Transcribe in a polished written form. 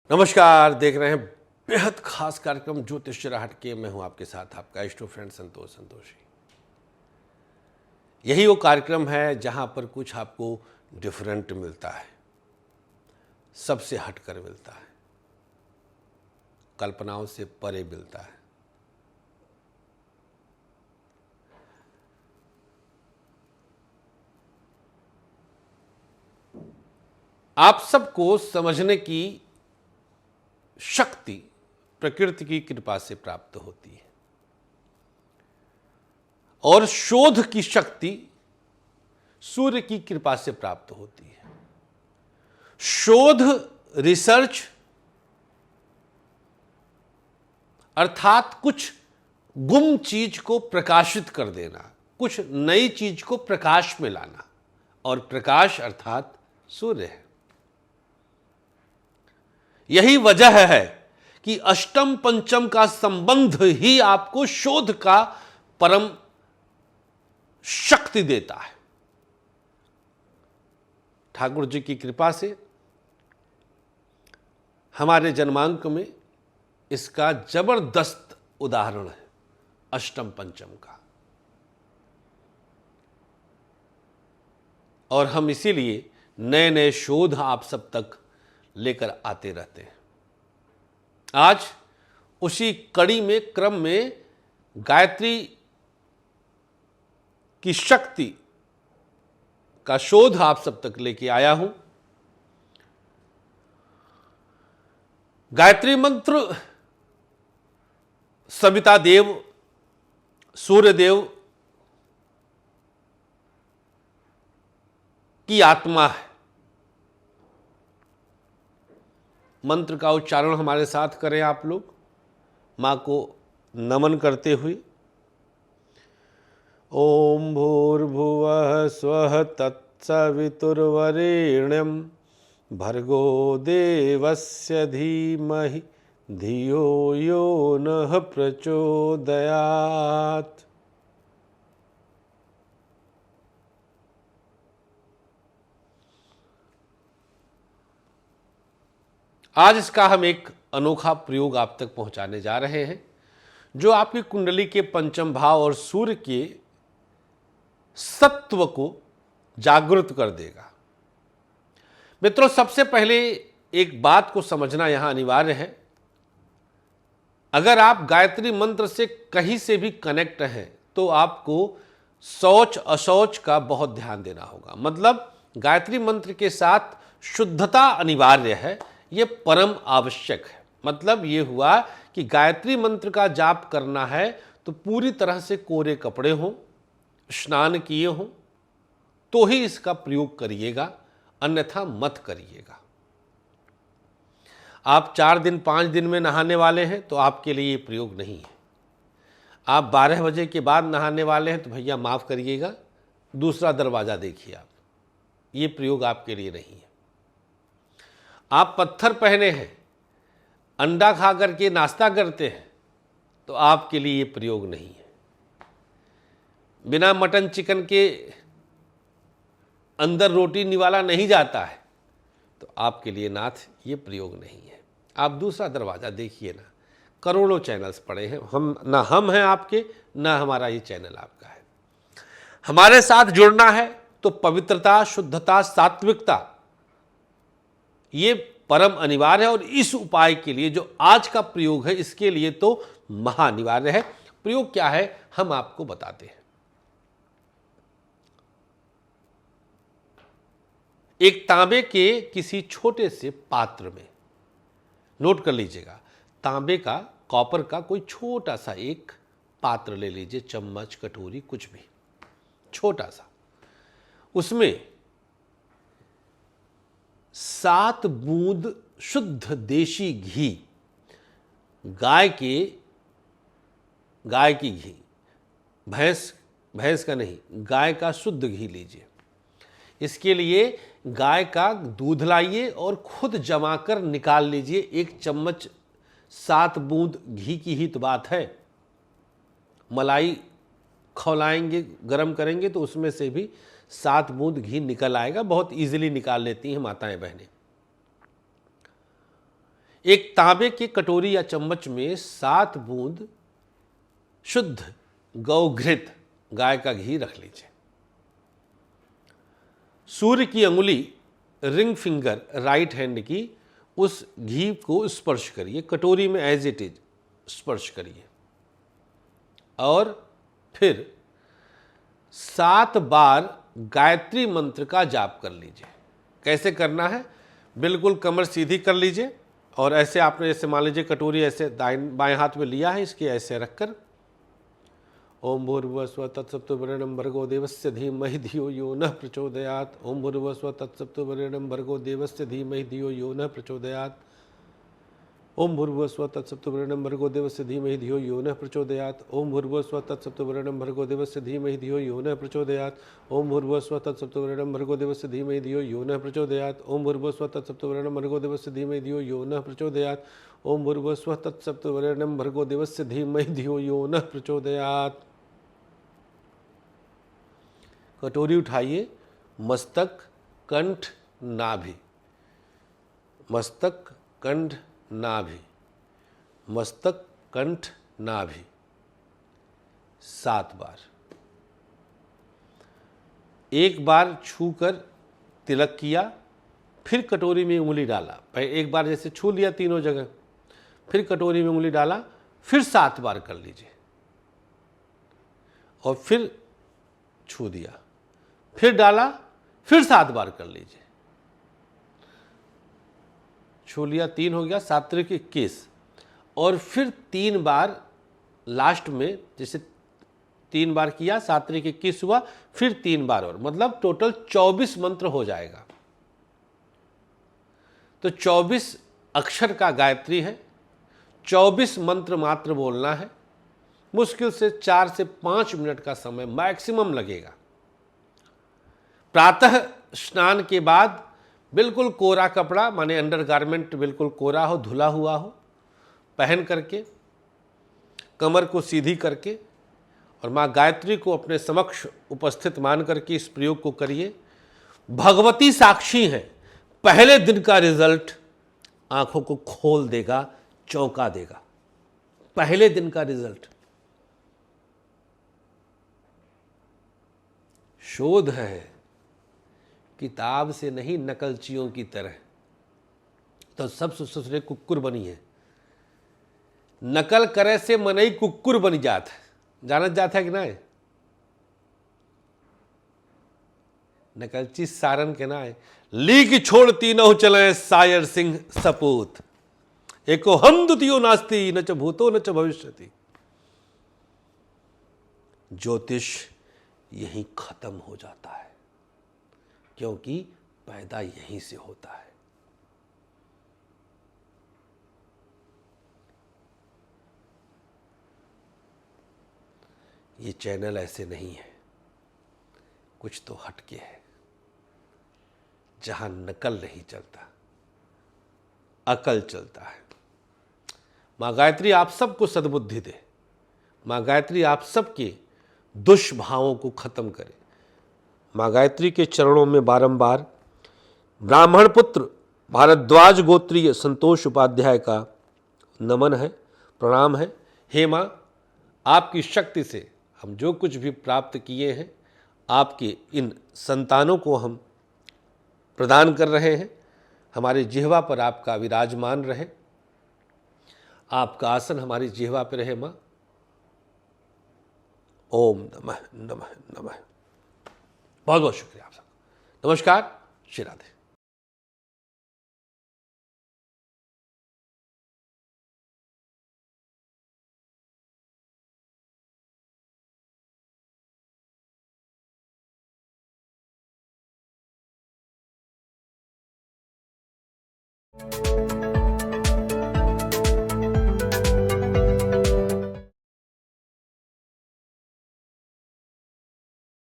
नमस्कार, देख रहे हैं बेहद खास कार्यक्रम ज्योतिष हट के। मैं हूं आपके साथ आपका इष्ट फ्रेंड संतोषी। यही वो कार्यक्रम है जहां पर कुछ आपको डिफरेंट मिलता है, सबसे हटकर मिलता है, कल्पनाओं से परे मिलता है। आप सबको समझने की शक्ति प्रकृति की कृपा से प्राप्त होती है और शोध की शक्ति सूर्य की कृपा से प्राप्त होती है। शोध, रिसर्च अर्थात कुछ गुम चीज को प्रकाशित कर देना, कुछ नई चीज को प्रकाश में लाना, और प्रकाश अर्थात सूर्य है। यही वजह है कि अष्टम पंचम का संबंध ही आपको शोध का परम शक्ति देता है। ठाकुर जी की कृपा से हमारे जन्मांक में इसका जबरदस्त उदाहरण है अष्टम पंचम का, और हम इसीलिए नए नए शोध आप सब तक लेकर आते रहते हैं। आज उसी कड़ी में, क्रम में गायत्री की शक्ति का शोध आप सब तक लेके आया हूं। गायत्री मंत्र सविता देव, सूर्य देव की आत्मा है। मंत्र का उच्चारण हमारे साथ करें आप लोग, मां को नमन करते हुए। ओम भूर्भुवः स्वः तत्सवितुर्वरेण्यं भर्गो देवस्य धीमहि धियो यो नः प्रचोदयात्। आज इसका हम एक अनोखा प्रयोग आप तक पहुंचाने जा रहे हैं, जो आपकी कुंडली के पंचम भाव और सूर्य के सत्व को जागृत कर देगा। मित्रों, सबसे पहले एक बात को समझना यहां अनिवार्य है। अगर आप गायत्री मंत्र से कहीं से भी कनेक्ट हैं तो आपको शौच अशौच का बहुत ध्यान देना होगा। मतलब गायत्री मंत्र के साथ शुद्धता अनिवार्य है, यह परम आवश्यक है। मतलब यह हुआ कि गायत्री मंत्र का जाप करना है तो पूरी तरह से कोरे कपड़े हों, स्नान किए हों, तो ही इसका प्रयोग करिएगा, अन्यथा मत करिएगा। आप 4 दिन 5 दिन में नहाने वाले हैं तो आपके लिए ये प्रयोग नहीं है। आप 12 बजे के बाद नहाने वाले हैं तो भैया माफ़ करिएगा, दूसरा दरवाज़ा देखिए आप, ये प्रयोग आपके लिए नहीं है। आप पत्थर पहने हैं, अंडा खा करके नाश्ता करते हैं तो आपके लिए ये प्रयोग नहीं है। बिना मटन चिकन के अंदर रोटी निवाला नहीं जाता है तो आपके लिए नाथ ये प्रयोग नहीं है। आप दूसरा दरवाज़ा देखिए ना, करोड़ों चैनल्स पड़े हैं, हम हैं आपके, ना हमारा ये चैनल आपका है। हमारे साथ जुड़ना है तो पवित्रता, शुद्धता, सात्विकता ये परम अनिवार्य है। और इस उपाय के लिए जो आज का प्रयोग है, इसके लिए तो महाअनिवार्य है। प्रयोग क्या है हम आपको बताते हैं। एक तांबे के किसी छोटे से पात्र में, नोट कर लीजिएगा, तांबे का, कॉपर का कोई छोटा सा एक पात्र ले लीजिए, चम्मच, कटोरी, कुछ भी छोटा सा। उसमें 7 बूंद शुद्ध देशी घी, गाय की घी, भैंस का नहीं, गाय का शुद्ध घी लीजिए। इसके लिए गाय का दूध लाइए और खुद जमाकर निकाल लीजिए। 1 चम्मच 7 बूंद घी की ही तो बात है। मलाई खौलाएंगे, गरम करेंगे तो उसमें से भी 7 बूंद घी निकल आएगा। बहुत इजीली निकाल लेती हैं माताएं बहनें। एक तांबे के कटोरी या चम्मच में 7 बूंद शुद्ध गौघृत गाय का घी रख लीजिए। सूर्य की अंगुली रिंग फिंगर राइट हैंड की उस घी को स्पर्श करिए, कटोरी में एज इट इज स्पर्श करिए और फिर 7 बार गायत्री मंत्र का जाप कर लीजिए। कैसे करना है, बिल्कुल कमर सीधी कर लीजिए और ऐसे आपने जैसे मान लीजिए कटोरी ऐसे बाएं हाथ में लिया है, इसके ऐसे रखकर ओम भूर्भुवस्सुवः तत्सवितुर्वरेण्यं भर्गो देवस्य धीमहि धियो यो नः प्रचोदयात्। ओम भूर्भुवस्सुवः तत्सवितुर्वरेण्यं भर्गो देवस्य धीमहि धियो यो नः प्रचोदयात्। ओम भूर्भुवस्सुवः तत्सवितुर्वरेण्यं भर्गो देवस्य धीमहि धियो यो नः प्रचोदयात्। ओम भूर्भुवस्सुवः तत्सवितुर्वरेण्यं भर्गो देवस्य धीमहि धियो यो नः प्रचोदयात्। ओम भूर्भुवस्सुवः तत्सवितुर्वरेण्यं भर्गो देवस्य धीमहि धियो यो नः प्रचोदयात्। ओम भूर्भुवस्सुवः तत्सवितुर्वरेण्यं भर्गो देवस्य धीमहि धियो यो नः प्रचोदयात्। ओम भूर्भुवस्सुवः तत्सवितुर्वरेण्यं भर्गो देवस्य धीमहि धियो यो नः प्रचोदयात्। कटोरी उठाइए, मस्तक कंठ नाभि, मस्तक कंठ नाभि, मस्तक कंठ नाभि 7 बार। एक बार छूकर तिलक किया, फिर कटोरी में उंगली डाला। एक बार जैसे छू लिया तीनों जगह, फिर कटोरी में उंगली डाला, फिर 7 बार कर लीजिए और फिर छू दिया, फिर डाला, फिर 7 बार कर लीजिए। छू लिया 3 हो गया, 7 त्रिक 21 और फिर 3 बार लास्ट में, जैसे 3 बार किया 7 त्रिक 21 हुआ, फिर 3 बार और, मतलब टोटल 24 मंत्र हो जाएगा। तो 24 अक्षर का गायत्री है, 24 मंत्र मात्र बोलना है। मुश्किल से 4 से 5 मिनट का समय मैक्सिमम लगेगा। प्रातः स्नान के बाद बिल्कुल कोरा कपड़ा, माने अंडरगारमेंट बिल्कुल कोरा हो, धुला हुआ हो, पहन करके कमर को सीधी करके और माँ गायत्री को अपने समक्ष उपस्थित मान करके इस प्रयोग को करिए। भगवती साक्षी हैं, पहले दिन का रिजल्ट आंखों को खोल देगा, चौंका देगा। पहले दिन का रिजल्ट। शोध है, किताब से नहीं, नकलचियों की तरह। तो सब ससुरे कुक्कुर बनी है, नकल करे से मनई कुक्कुर बन जात है। जानत जाता है कि ना है? नकलची सारन के ना है, लीक छोड़ती न चले सायर सिंह सपूत, एको हम द्वितीयो नास्ति न च भूतो न च भविष्यति। ज्योतिष यहीं खत्म हो जाता है, क्योंकि पैदा यहीं से होता है। ये चैनल ऐसे नहीं है, कुछ तो हटके है, जहां नकल नहीं चलता, अकल चलता है। मां गायत्री आप सबको सद्बुद्धि दे, मां गायत्री आप सबके दुष्भावों को खत्म करे। मां गायत्री के चरणों में बारंबार ब्राह्मण पुत्र भारद्वाज गोत्रीय संतोष उपाध्याय का नमन है, प्रणाम है। हे मां, आपकी शक्ति से हम जो कुछ भी प्राप्त किए हैं, आपके इन संतानों को हम प्रदान कर रहे हैं। हमारे जिह्वा पर आपका विराजमान रहे, आपका आसन हमारी जिह्वा पर रहे मां। ओम नमः नमः नमः। बहुत बहुत शुक्रिया आप सबका। नमस्कार, श्री राधे।